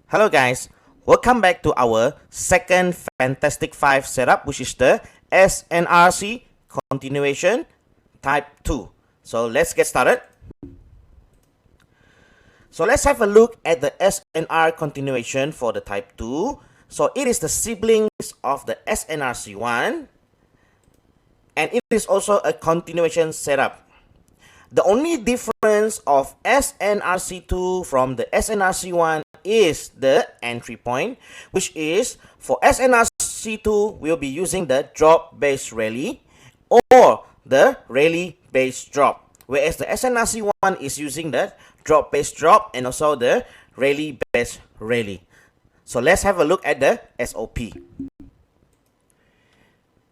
Hello guys, welcome back to our second Fantastic 5 setup, which is the SNRC continuation type 2. So let's get started. So let's have a look at the SNR continuation for the type 2. So it is the siblings of the SNRC1 and it is also a continuation setup. The only difference of SNRC2 from the SNRC1 is the entry point, which is for SNRC2 we'll be using the drop base rally or the rally base drop, whereas the SNRC1 is using the drop base drop and also the rally base rally. So let's have a look at the SOP.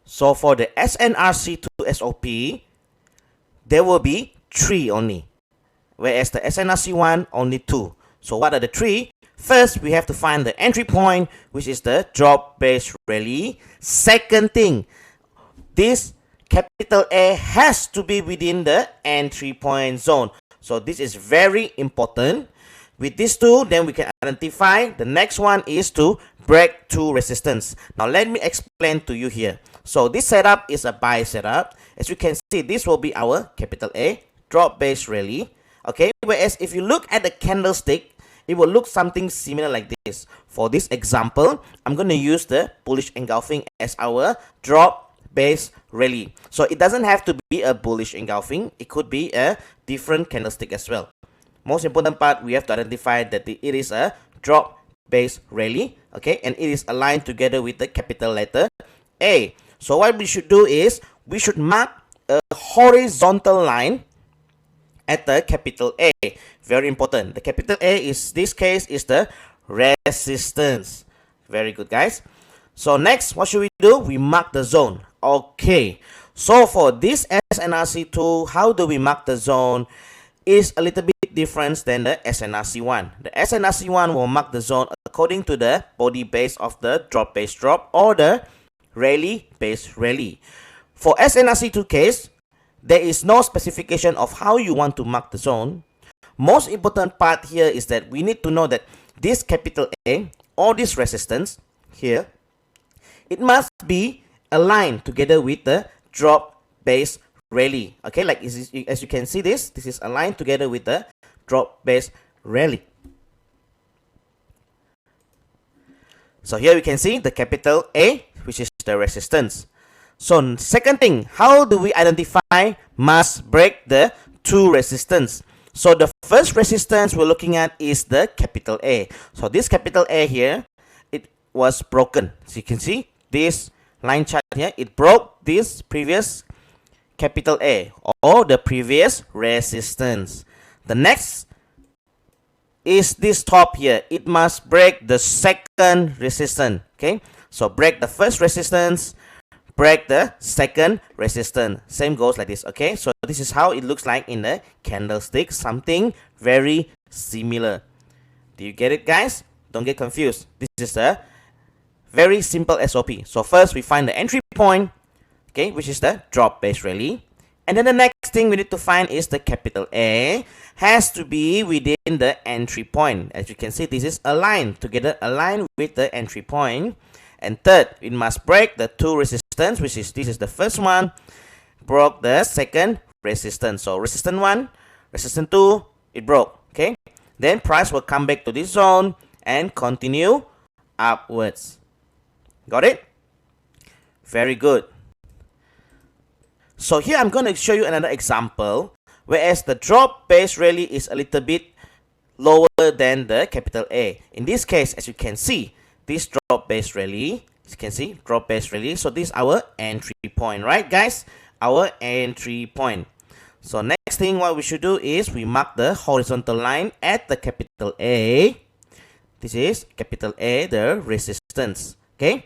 So for the SNRC2 SOP, there will be 3 only, whereas the SNRC1 only 2. So what are the 3? First, we have to find the entry point, which is the drop base rally. Second thing, this capital A has to be within the entry point zone. So this is very important. With these two, then we can identify. The next one is to break through resistance. Now let me explain to you here. So this setup is a buy setup. As you can see, this will be our capital A drop base rally. Okay, whereas if you look at the candlestick, it will look something similar like this. For this example, I'm going to use the bullish engulfing as our drop base rally. So it doesn't have to be a bullish engulfing. It could be a different candlestick as well. Most important part, we have to identify that it is a drop base rally. Okay, and it is aligned together with the capital letter A. So what we should do is we should mark a horizontal line at the capital A. Very important. The capital A is, this case, is the resistance. Very good, guys. So next, what should we do? We mark the zone. Okay. So for this SNRC2, how do we mark the zone? Is a little bit different than the SNRC1. The SNRC1 will mark the zone according to the body base of the drop base drop or the rally base rally. For SNRC2 case, there is no specification of how you want to mark the zone. Most important part here is that we need to know that this capital A or this resistance here, it must be aligned together with the drop base rally. Okay, like as you can see, this is aligned together with the drop base rally. So here we can see the capital A, which is the resistance. So second thing, how do we identify must break the 2 resistance? So the first resistance we're looking at is the capital A. So this capital A here, it was broken. So you can see this line chart here, it broke this previous capital A or the previous resistance. The next is this top here. It must break the second resistance. Okay, so break the first resistance, break the second resistance. Same goes like this. Okay, so this is how it looks like in the candlestick. Something very similar. Do you get it, guys? Don't get confused. This is a very simple SOP. So first we find the entry point, okay, which is the drop base rally. And then the next thing we need to find is the capital A has to be within the entry point. As you can see, this is aligned together, aligned with the entry point. And third, it must break the 2 resistance, which is, this is the first one, broke the second resistance. So resistance 1, resistance 2, it broke. Okay, then price will come back to this zone and continue upwards. Got it? Very good. So here I'm going to show you another example, whereas the drop base rally is a little bit lower than the capital A. In this case, as you can see, this drop base rally, as you can see, drop base rally. So this is our entry point, right, guys? Our entry point. So next thing what we should do is we mark the horizontal line at the capital A. This is capital A, the resistance. Okay.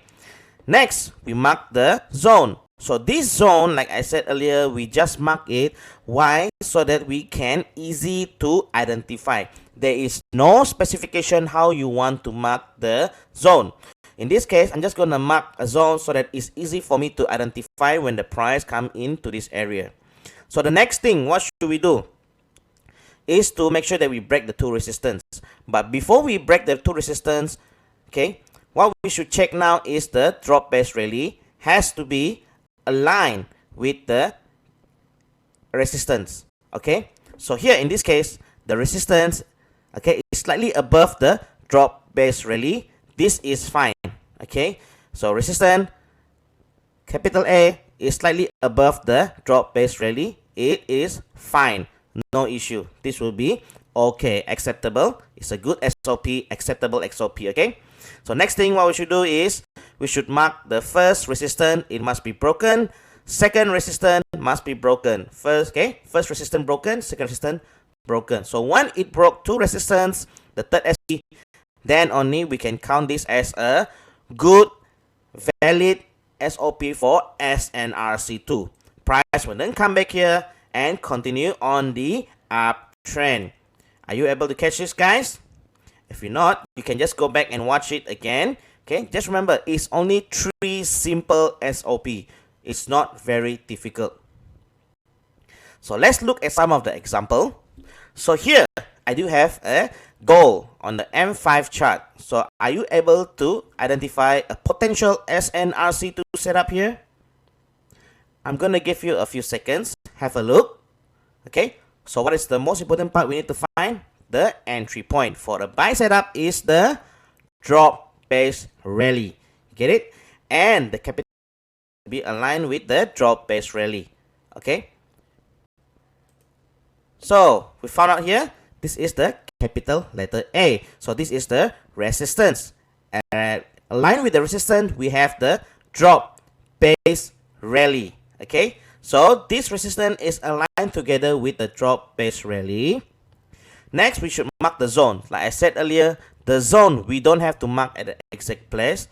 Next, we mark the zone. So this zone, like I said earlier, we just mark it. Why? So that we can easy to identify. There is no specification how you want to mark the zone. In this case, I'm just going to mark a zone so that it's easy for me to identify when the price come into this area. So the next thing, what should we do? is to make sure that we break the two resistance. But before we break the two resistance, okay, what we should check now is the drop base rally has to be aligned with the resistance. Okay, so here in this case, the resistance, okay, is slightly above the drop base rally. This is fine. Okay, so resistance capital A is slightly above the drop base rally. It is fine, no issue. This will be okay, acceptable. It's a good SOP, acceptable SOP. Okay, so next thing what we should do is we should mark the first resistance. It must be broken. Second resistance must be broken. First resistance broken, second resistance broken. So when it broke two resistance, the third SOP, then only we can count this as a good, valid SOP for SNRC2. Price will then come back here and continue on the uptrend. Are you able to catch this, guys? If you're not, you can just go back and watch it again. Okay, just remember, it's only 3 simple SOP. It's not very difficult. So let's look at some of the example. So here, I do have a goal on the M5 chart. So are you able to identify a potential SNRC2 setup here? I'm going to give you a few seconds. Have a look. Okay, so what is the most important part we need to find? The entry point for a buy setup is the drop base rally. Get it? And the capital be aligned with the drop base rally. Okay, so we found out here, this is the capital letter A. So this is the resistance. Aligned with the resistance, we have the drop base rally. Okay, so this resistance is aligned together with the drop base rally. Next, we should mark the zone. Like I said earlier, the zone we don't have to mark at the exact place,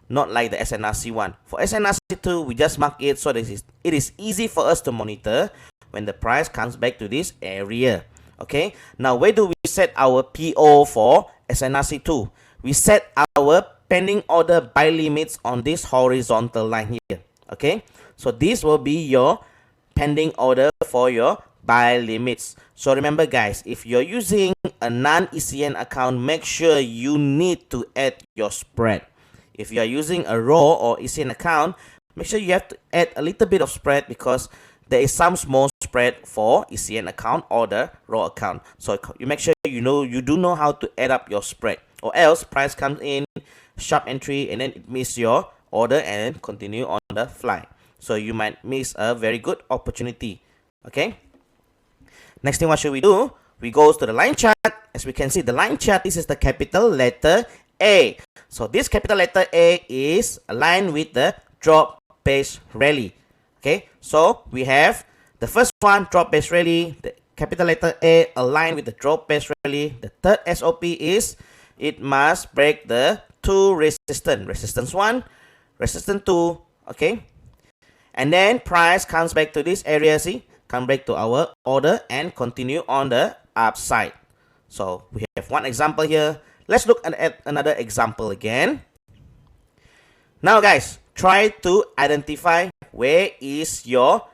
not like the SNRC1. For SNRC2, we just mark it so that it is easy for us to monitor when the price comes back to this area. Okay, now where do we set our PO for SNRC2? We set our pending order buy limits on this horizontal line here. Okay, so this will be your pending order for your buy limits. So remember, guys, if you're using a non-ECN account, make sure you need to add your spread. If you are using a raw or ECN account, make sure you have to add a little bit of spread, because there is some small spread for ECN account or the raw account. So you make sure you do know how to add up your spread, or else price comes in, sharp entry, and then it miss your order and continue on the fly. So you might miss a very good opportunity. Okay, next thing, what should we do? We go to the line chart. As we can see, the line chart, this is the capital letter A. So this capital letter A is aligned with the drop base rally. Okay, so we have the first one, drop base rally, the capital letter A aligned with the drop base rally. The third SOP is it must break the two resistance. Resistance 1, resistance 2, okay? And then price comes back to this area, see? Come back to our order and continue on the upside. So we have one example here. Let's look at another example again. Now, guys, try to identify where is your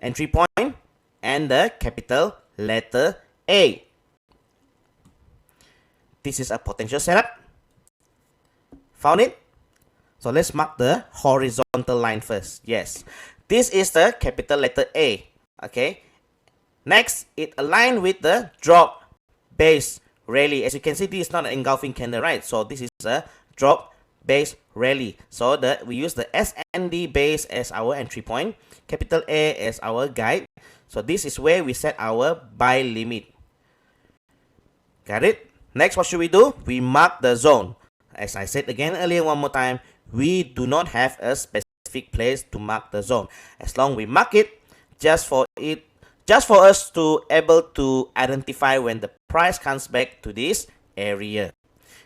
entry point and the capital letter A. This is a potential setup. Found it? So let's mark the horizontal line first. Yes, this is the capital letter A. Okay. Next, it aligned with the drop base rally. As you can see, this is not an engulfing candle, right? So this is a drop base rally. So we use the SND base as our entry point, capital A as our guide. So this is where we set our buy limit. Got it? Next, what should we do? We mark the zone. As I said again earlier, one more time, we do not have a specific place to mark the zone. As long we mark it, just for us to able to identify when the price comes back to this area.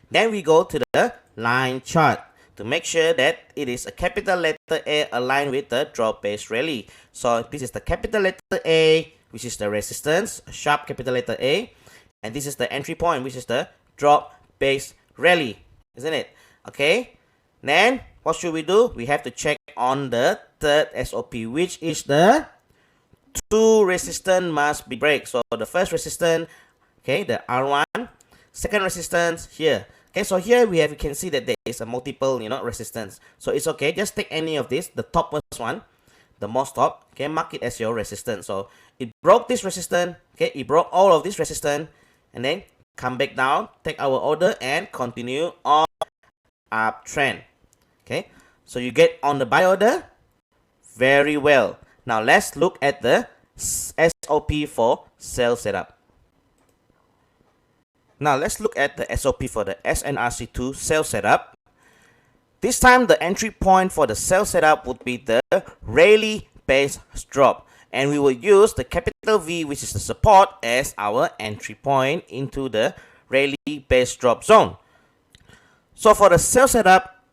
Then we go to the line chart to make sure that it is a capital letter A aligned with the drop base rally. So this is the capital letter A, which is the resistance, a sharp capital letter A, and this is the entry point, which is the drop base rally, isn't it? Okay, then what should we do? We have to check on the third SOP, which is the two resistance must be break. So the first resistance, okay, the R1, second resistance here. Okay, so here we have, you can see that there is a multiple, resistance. So it's okay, just take any of this, the topmost one, the most top, okay, mark it as your resistance. So it broke this resistance, okay, it broke all of this resistance, and then come back down, take our order and continue on uptrend. Okay, so you get on the buy order very well. Now let's look at the SOP for sell setup. Now let's look at the SOP for the SNRC2 sell setup. This time the entry point for the sell setup would be the Rayleigh base drop, and we will use the capital V, which is the support, as our entry point into the Rayleigh base drop zone. So for the sell setup,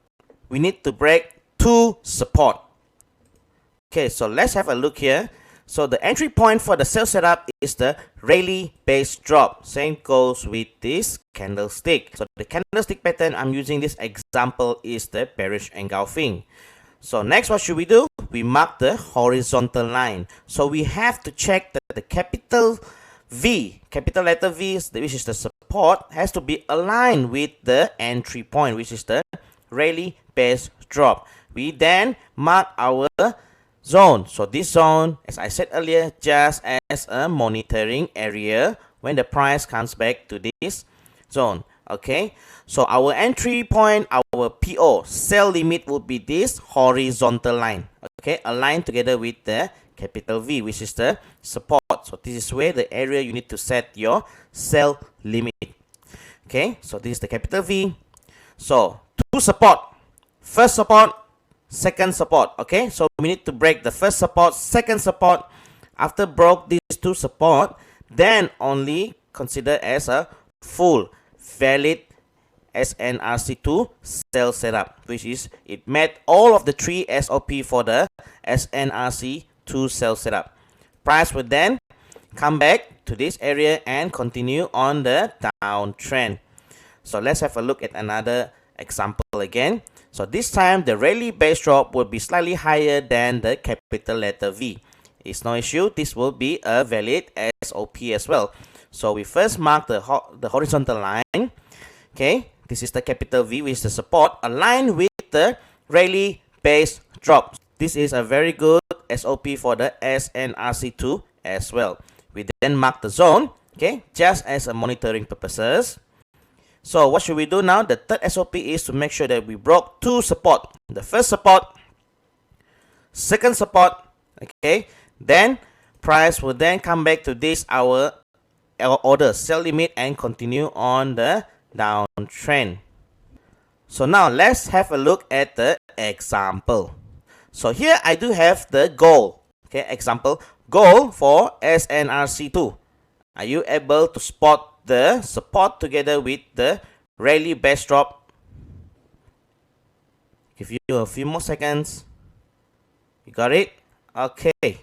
we need to break two support. Okay, so let's have a look here. So the entry point for the sell setup is the Rayleigh base drop. Same goes with this candlestick. So the candlestick pattern I'm using this example is the bearish engulfing. So next, what should we do? We mark the horizontal line. So we have to check that the capital V, capital letter V, which is the support, has to be aligned with the entry point, which is the Rayleigh base drop. We then mark our zone. So this zone, as I said earlier, just as a monitoring area when the price comes back to this zone. Okay, so our entry point, our PO, sell limit would be this horizontal line. Okay, aligned together with the capital V, which is the support. So this is where the area you need to set your sell limit. Okay, so this is the capital V. So two support, first support, second support. Okay, so we need to break the first support, second support. After broke these two support, then only consider as a full valid SNRC2 sell setup, which is it met all of the three SOP for the SNRC2 sell setup. Price will then come back to this area and continue on the downtrend. So let's have a look at another example again. So this time the Rayleigh base drop will be slightly higher than the capital letter V. It's no issue. This will be a valid SOP as well. So we first mark the horizontal line. Okay, this is the capital V, which is the support, aligned with the Rayleigh base drop. This is a very good SOP for the SNRC2 as well. We then mark the zone, okay, just as a monitoring purposes. So what should we do now? The third SOP is to make sure that we broke two support. The first support, second support, okay, then price will then come back to this our order sell limit and continue on the downtrend. So now let's have a look at the example. So here I do have the goal. Okay, example goal for SNRC2. Are you able to spot the support together with the Rayleigh base drop? Give you a few more seconds. You got it? Okay.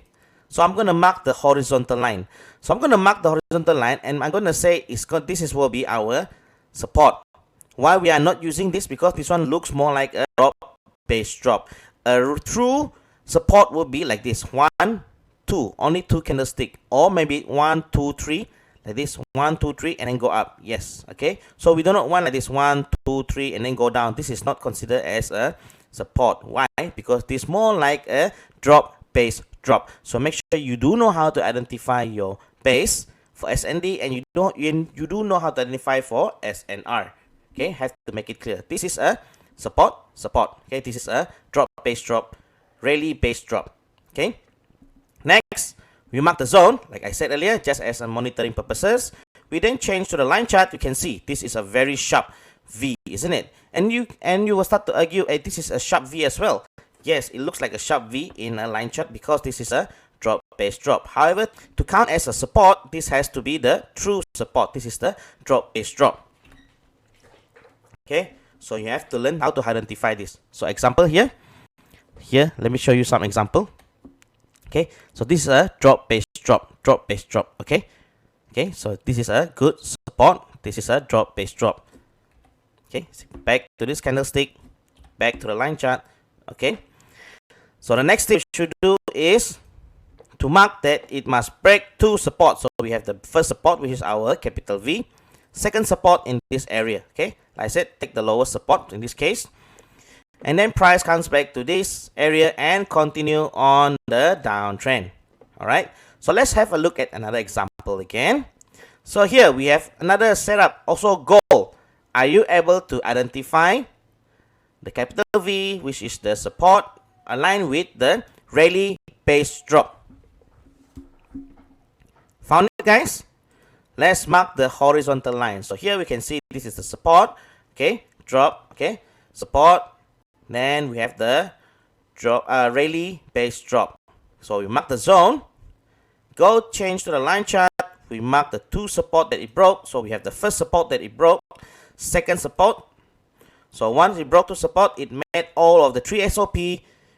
So I'm going to mark the horizontal line. So I'm going to mark the horizontal line and I'm going to say this will be our support. Why we are not using this? Because this one looks more like a drop base drop. A true support will be like this. 1, 2. Only 2 candlestick. Or maybe 1, 2, 3. Like this. 1, 2, 3 and then go up. Yes. Okay. So we do not want like this 1, 2, 3 and then go down. This is not considered as a support. Why? Because this is more like a drop base drop. So make sure you do know how to identify your base for SND and you do know how to identify for SNR. Okay, have to make it clear. This is a support. Okay, this is a drop base drop, Rayleigh base drop. Okay. Next, we mark the zone, like I said earlier, just as a monitoring purposes. We then change to the line chart. You can see this is a very sharp V, isn't it? And you will start to argue, hey, this is a sharp V as well. Yes, it looks like a sharp V in a line chart because this is a drop base drop. However, to count as a support, this has to be the true support. This is the drop base drop. Okay, so you have to learn how to identify this. So example here, let me show you some example. Okay, so this is a drop base drop. Okay, so this is a good support. This is a drop base drop. Okay, back to this candlestick, back to the line chart. Okay, so the next thing you should do is to mark that it must break two supports. So we have the first support, which is our capital V, second support in this area. Okay, like I said, take the lowest support in this case, and then price comes back to this area and continue on the downtrend. All right, so let's have a look at another example again. So here we have another setup, also gold. Are you able to identify the capital V, which is the support, aligned with the rally base drop? Found it, guys? Let's mark the horizontal line. So here we can see this is the support, okay, drop, okay, support. Then we have the drop, rally base drop. So we mark the zone, go change to the line chart. We mark the two support that it broke. So we have the first support that it broke, second support. So once it broke to support, it met all of the three SOP.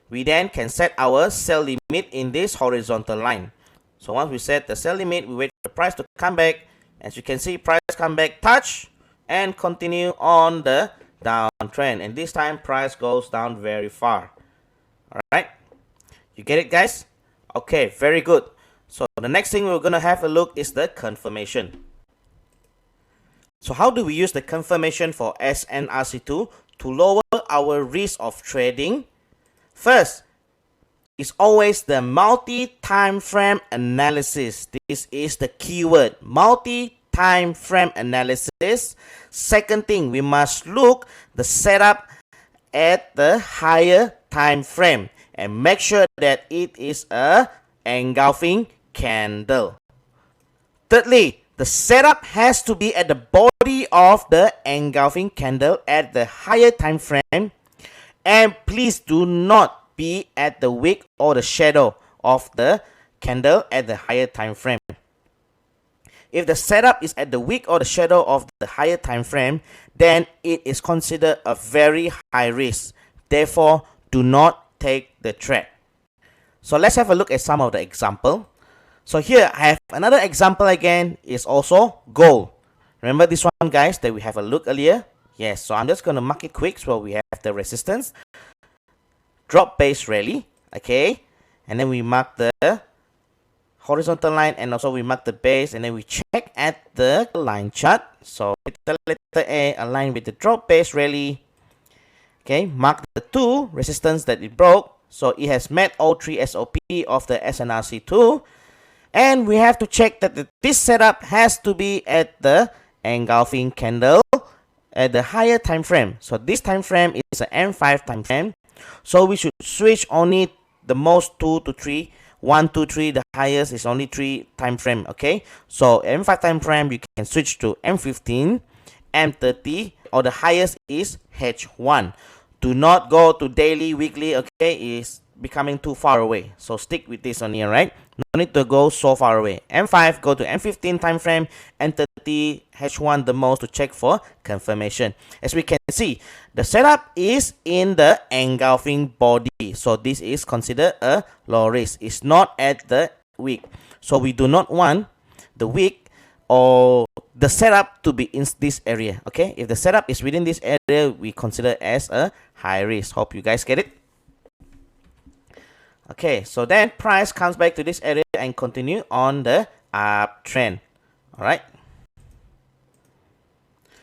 We then can set our sell limit in this horizontal line. So once we set the sell limit, we wait for the price to come back. As you can see, price come back, touch, and continue on the downtrend. And this time, price goes down very far. All right, you get it, guys? Okay, very good. So the next thing we're gonna have a look is the confirmation. So how do we use the confirmation for SNRC2 to lower our risk of trading? First, it's always the multi-time frame analysis. This is the keyword, multi-time frame analysis. Second thing, we must look the setup at the higher time frame and make sure that it is a engulfing candle. Thirdly, the setup has to be at the body of the engulfing candle at the higher time frame, and please do not be at the wick or the shadow of the candle at the higher time frame. If the setup is at the wick or the shadow of the higher time frame, then it is considered a very high risk. Therefore, do not take the trade. So let's have a look at some of the example. So here I have another example again, is also gold. Remember this one, guys, that we have a look earlier? Yes, so I'm just going to mark it quick. So we have the resistance, drop base rally, okay, and then we mark the horizontal line, and also we mark the base, and then we check at the line chart. So with the letter A aligned with the drop base rally, okay, mark the two resistance that it broke. So it has met all three SOP of the SNRC2. And we have to check that this setup has to be at the engulfing candle at the higher time frame. So this time frame is an M5 time frame. So we should switch only the most 2 to 3. 1, 2, 3. The highest is only 3 time frame. Okay. So M5 time frame, you can switch to M15, M30, or the highest is H1. Do not go to daily, weekly. Okay, is becoming too far away. So stick with this on here, right? No need to go so far away. M5, go to M15 time frame, M30, H1 the most to check for confirmation. As we can see, the setup is in the engulfing body. So this is considered a low risk. It's not at the wick. So we do not want the wick or the setup to be in this area. Okay, if the setup is within this area, we consider as a high risk. Hope you guys get it. Okay, so then price comes back to this area and continue on the uptrend. All right.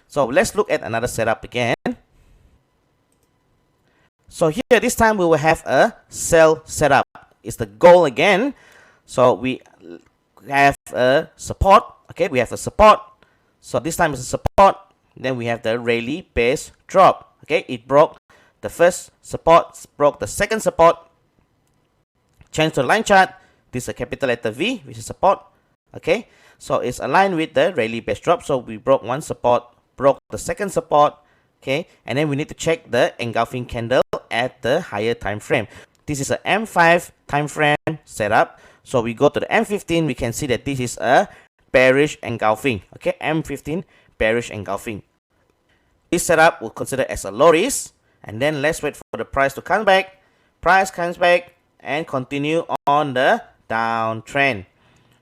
So let's look at another setup again. So here, this time we will have a sell setup. It's the goal again. So we have a support. Okay, we have a support. So this time it's a support. Then we have the rally base drop. Okay, it broke the first support, broke the second support. Change to the line chart. This is a capital letter V, which is support. Okay, so it's aligned with the rally base drop. So we broke one support, broke the second support. Okay, and then we need to check the engulfing candle at the higher time frame. This is a M5 time frame setup. So we go to the M15. We can see that this is a bearish engulfing. Okay, M15 bearish engulfing. This setup will consider as a low risk. And then let's wait for the price to come back. Price comes back and continue on the downtrend.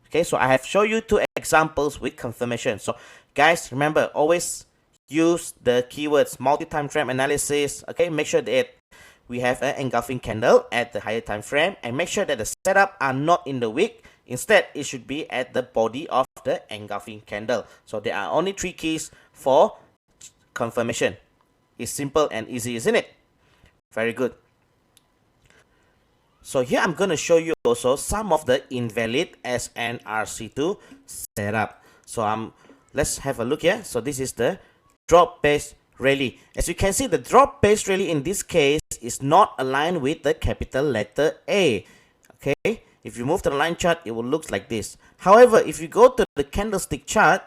Okay, so I have shown you two examples with confirmation. So guys, remember, always use the keywords multi-time frame analysis. Okay, make sure that we have an engulfing candle at the higher time frame, and make sure that the setup are not in the wick. Instead, it should be at the body of the engulfing candle. So there are only 3 keys for confirmation. It's simple and easy, isn't it? Very good. So here I'm going to show you also some of the invalid SNRC2 setup. So let's have a look here. So this is the drop base rally. As you can see, the drop base rally in this case is not aligned with the capital letter A. Okay, if you move to the line chart, it will look like this. However, if you go to the candlestick chart,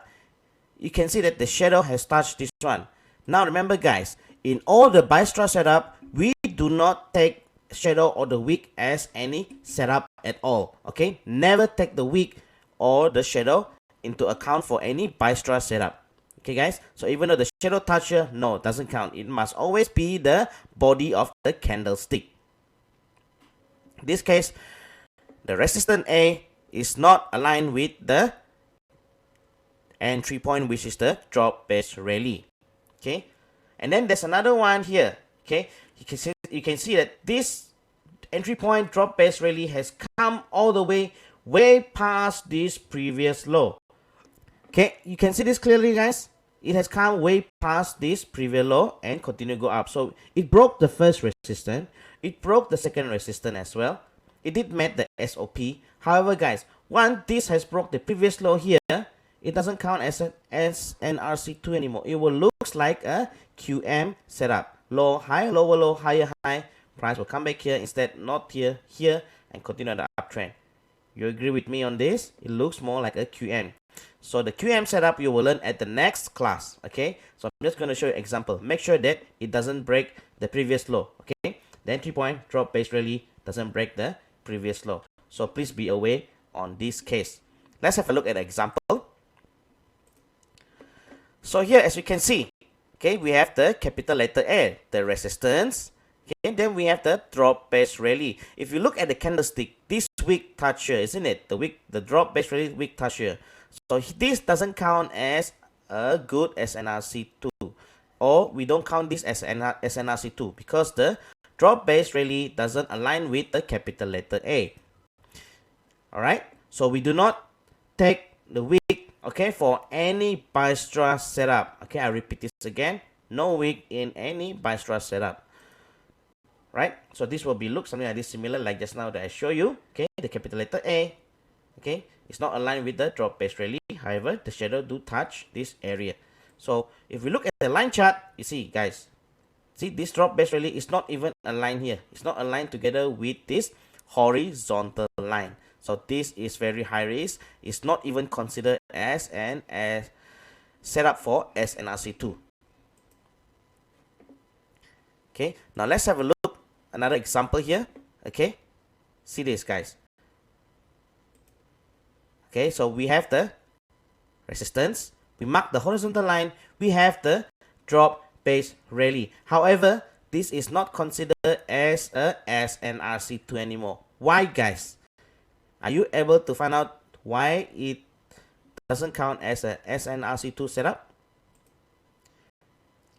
you can see that the shadow has touched this one. Now remember guys, in all the Bystra setup, we do not take shadow or the wick as any setup at all. Okay, never take the wick or the shadow into account for any Bystra setup. Okay guys, so even though the shadow touch here, no, it doesn't count. It must always be the body of the candlestick. In this case, the resistance A is not aligned with the entry point, which is the drop base rally. Okay, and then there's another one here. Okay, you can see that this entry point drop base rally has come all the way past this previous low. Okay, you can see this clearly guys. It has come way past this previous low and continue to go up. So it broke the first resistance, it broke the second resistance as well. It did meet the SOP. However guys, once this has broke the previous low here, it doesn't count as an SNRC2 anymore. It will looks like a QM setup. Low, high, lower, low, higher, high. Price will come back here instead, not here, here, and continue the uptrend. You agree with me on this? It looks more like a QM. So the QM setup you will learn at the next class. Okay, so I'm just going to show you an example. Make sure that it doesn't break the previous low. Okay, the entry point drop base rally doesn't break the previous low. So please be aware on this case. Let's have a look at an example. So here, as you can see, okay, we have the capital letter A, the resistance. Okay, and then we have the drop base rally. If you look at the candlestick, this wick touch here, isn't it? The drop base rally wick touch here. So this doesn't count as a good SNRC2, or we don't count this as SNRC2 because the drop base rally doesn't align with the capital letter A. Alright, so we do not take the wick, okay, for any Bystra setup. Okay, I repeat this again. No wick in any Bystra setup. Right, so this will be look something like this, similar like just now that I show you. Okay, the capital letter A. Okay, it's not aligned with the drop base rally. However, the shadow do touch this area. So if we look at the line chart, you see guys, see this drop base rally is not even aligned here. It's not aligned together with this horizontal line. So this is very high risk. It's not even considered as an setup for SNRC2. Okay, now let's have a look. Another example here. Okay, see this guys. Okay, so we have the resistance. We mark the horizontal line. We have the drop base rally. However, this is not considered as a SNRC2 anymore. Why guys? Are you able to find out why it doesn't count as a SNRC2 setup?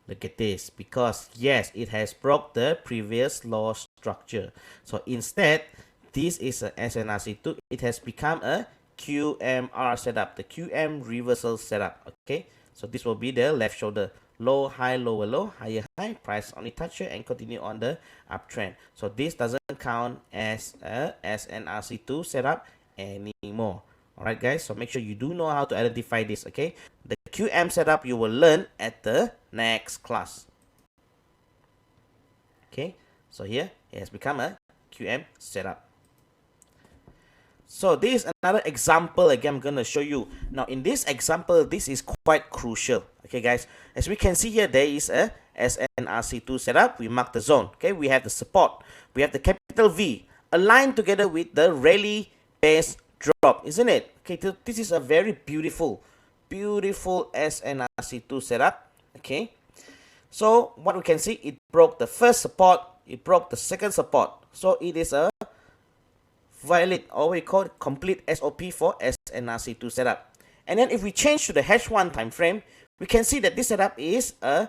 Look at this, because yes, it has broke the previous low structure. So instead, this is a SNRC2. It has become a QMR setup, the QM reversal setup. Okay, so this will be the left shoulder. Low, high, lower, low, higher, high. Price only touch here and continue on the uptrend. So this doesn't count as a SNRC2 setup anymore. Alright guys, so make sure you do know how to identify this. Okay, the QM setup you will learn at the next class. Okay, so here it has become a QM setup. So this is another example again I'm going to show you. Now in this example, this is quite crucial. Okay guys, as we can see here, there is a SNRC2 setup. We mark the zone. Okay, we have the support. We have the capital V aligned together with the rally base drop, isn't it? Okay, this is a very beautiful SNRC2 setup. Okay, so what we can see, it broke the first support, it broke the second support. So it is a valid, or we call it complete SOP for SNRC2 setup. And then if we change to the H1 time frame, we can see that this setup is a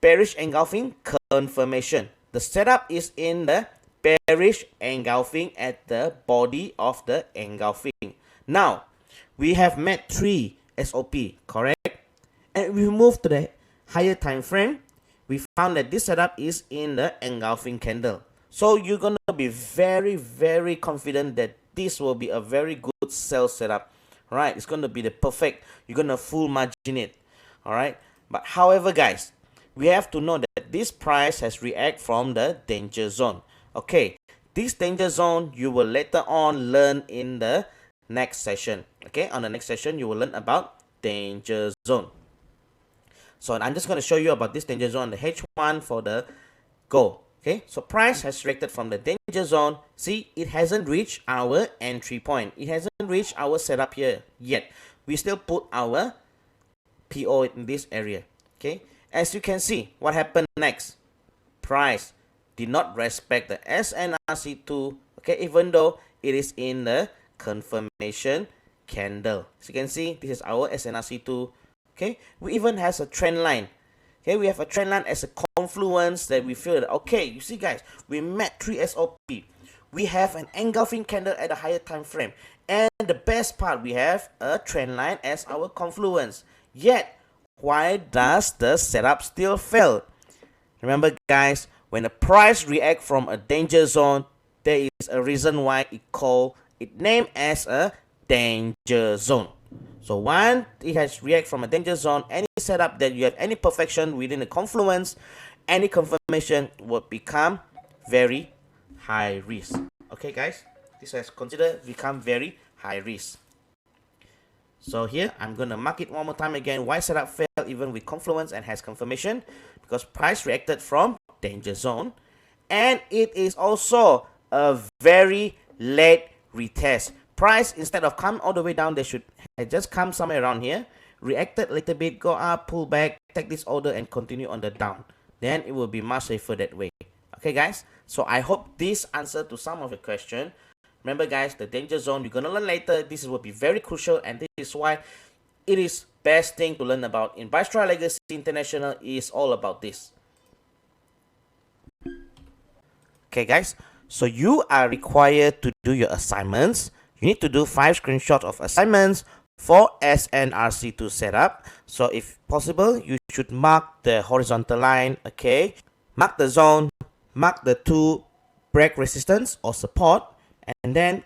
bearish engulfing confirmation. the setup is in the bearish engulfing at the body of the engulfing. Now, we have met 3 SOP, correct? And we move to the higher time frame. We found that this setup is in the engulfing candle. So you're going to be very, very confident that this will be a very good sell setup. Alright, it's going to be the perfect. You're going to full margin it. Alright, but however guys, we have to know that this price has react from the danger zone. Okay, this danger zone you will later on learn in the next session. Okay, on the next session you will learn about danger zone. So I'm just going to show you about this danger zone, the H1 for the go. Okay, so price has reacted from the danger zone. See, it hasn't reached our entry point. It hasn't reached our setup here yet. We still put our PO in this area. Okay, as you can see, what happened next? Price did not respect the SNRC2. Okay, even though it is in the confirmation candle. As you can see, this is our SNRC2. Okay, we even has a trend line. Okay, we have a trend line as a confluence that we feel that, okay, you see guys, we met 3 SOP. We have an engulfing candle at a higher time frame. And the best part, we have a trend line as our confluence. Yet, why does the setup still fail? Remember guys, when the price react from a danger zone, there is a reason why it named as a danger zone. So once it has react from a danger zone, any setup that you have any perfection within the confluence, any confirmation will become very high risk. Okay guys, this has considered become very high risk. So here I'm gonna mark it one more time again. Why setup failed even with confluence and has confirmation? Because price reacted from danger zone, and it is also a very late retest. Price, instead of come all the way down, they should have just come somewhere around here, reacted a little bit, go up, pull back, take this order and continue on the down. Then it will be much safer that way. Okay guys, so I hope this answer to some of the question. Remember guys, the danger zone you're gonna learn later. This will be very crucial, and this is why it is best thing to learn about in Bystra Legacy International is all about this. Okay guys, so you are required to do your assignments. You need to do 5 screenshots of assignments for SNRC2 setup. So if possible, you should mark the horizontal line, okay? Mark the zone, mark the 2 break resistance or support, and then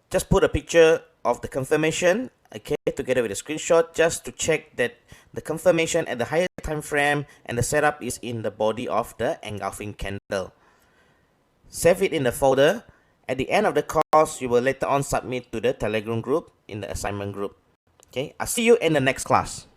just put a picture of the confirmation, okay, together with a screenshot, just to check that the confirmation at the higher time frame and the setup is in the body of the engulfing candle. Save it in the folder. At the end of the course, you will later on submit to the Telegram group in the assignment group. Okay, I'll see you in the next class.